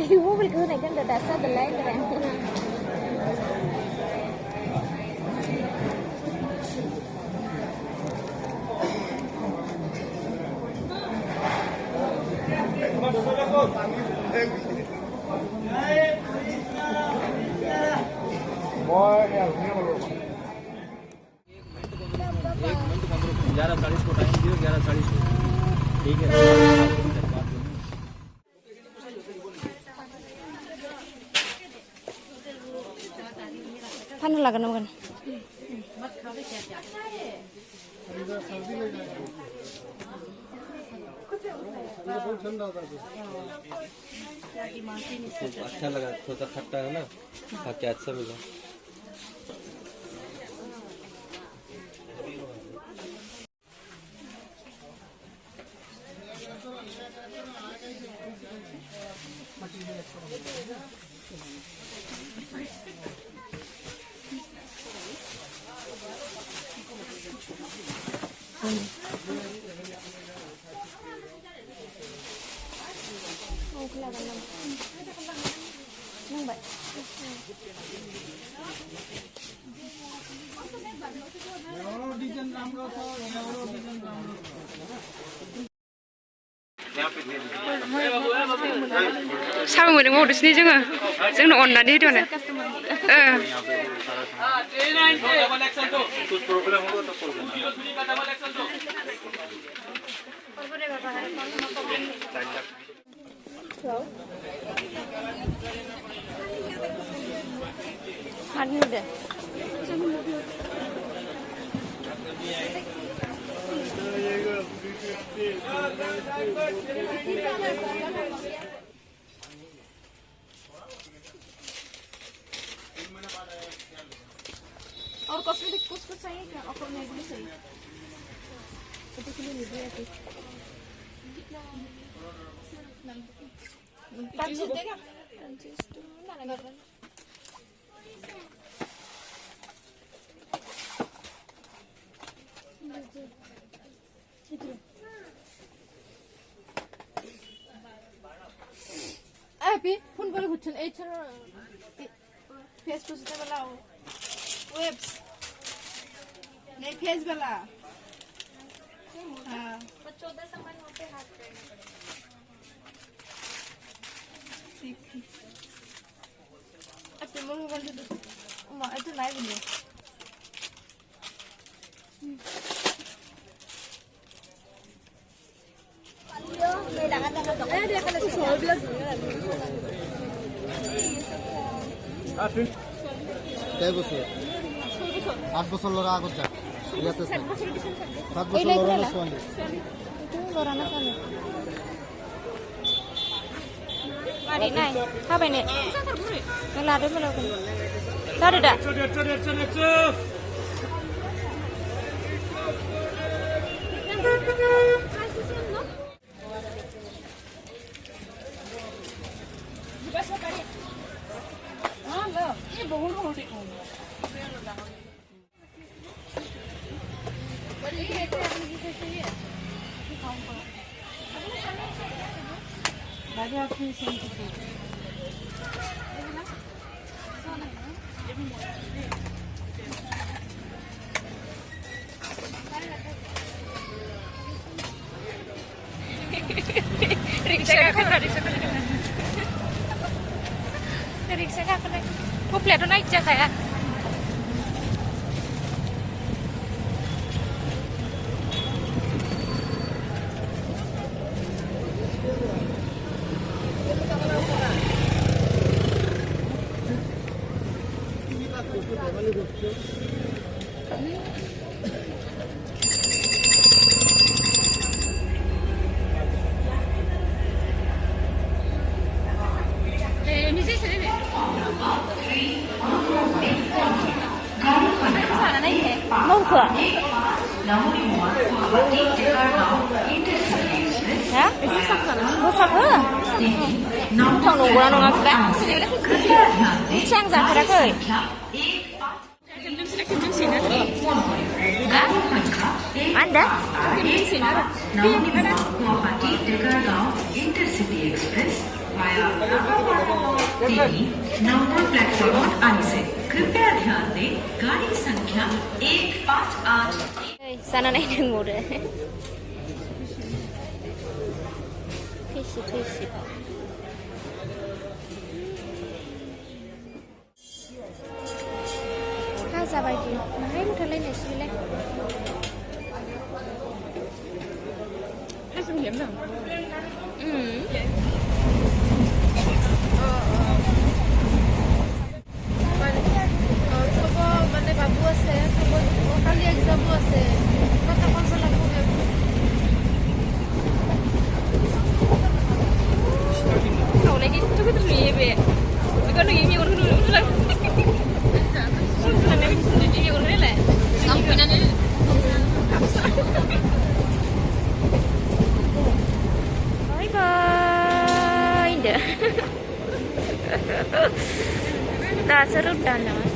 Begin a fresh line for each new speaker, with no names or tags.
Ibu beli ke kan dasar belai kan.
को time दियो 11:40 ठीक है
Kan lagan naman.
अच्छा लगा थोड़ा खट्टा है ना खा के अच्छा मिला
Sao mình ngồi được gì chứ mà chứ nó ổn là đi rồi này
Ăn được.
और कॉस्मेटिक कुछ चाहिए क्या ऑफर में भी चाहिए तो के लिए ले दिया थी पंचेस देगा पंचेस तो ना लगा अभी फोन पर कुछ नहीं चलो फेसबुक से वाला वेब्स नहीं फेस वाला हाँ 14 सामान होते हाथ पे अब तो मम्मी बोलते तो माँ ऐसे नहीं बने
कई बছর 8 বছর লরা আগত যা ইয়াতে 7 বছর Laura সোয়ালি
Itu lorana kan. Mari nai, apa ini? Ngelade belum kan? Tadi dah.
Riksa ka kena. Kok lihat naik aja kayak.
Makhou. Ya? Masak ke? Thằng nụ của nó ngọt đã. Sang giả ra khơi. dah?
Guwahati Dekargaon intercity express via Delhi number platform पर आने से कृपया ध्यान दें गाड़ी संख्या 158
Sana naik dengan mudah. Fisik. Kaza bagi, mahal terlalu nasi le.
Hay không hiếm đâu.
মানে বাবু আছে কালি এক্সামো আছে কথা কব লাগব
Cậu này cái chú cái tụi mì về. Mấy con này nhiều con nữa là. Là mấy cái nhiều con nữa là. Không phải nên.
Bye bye. Dah. Dah seru dah nak.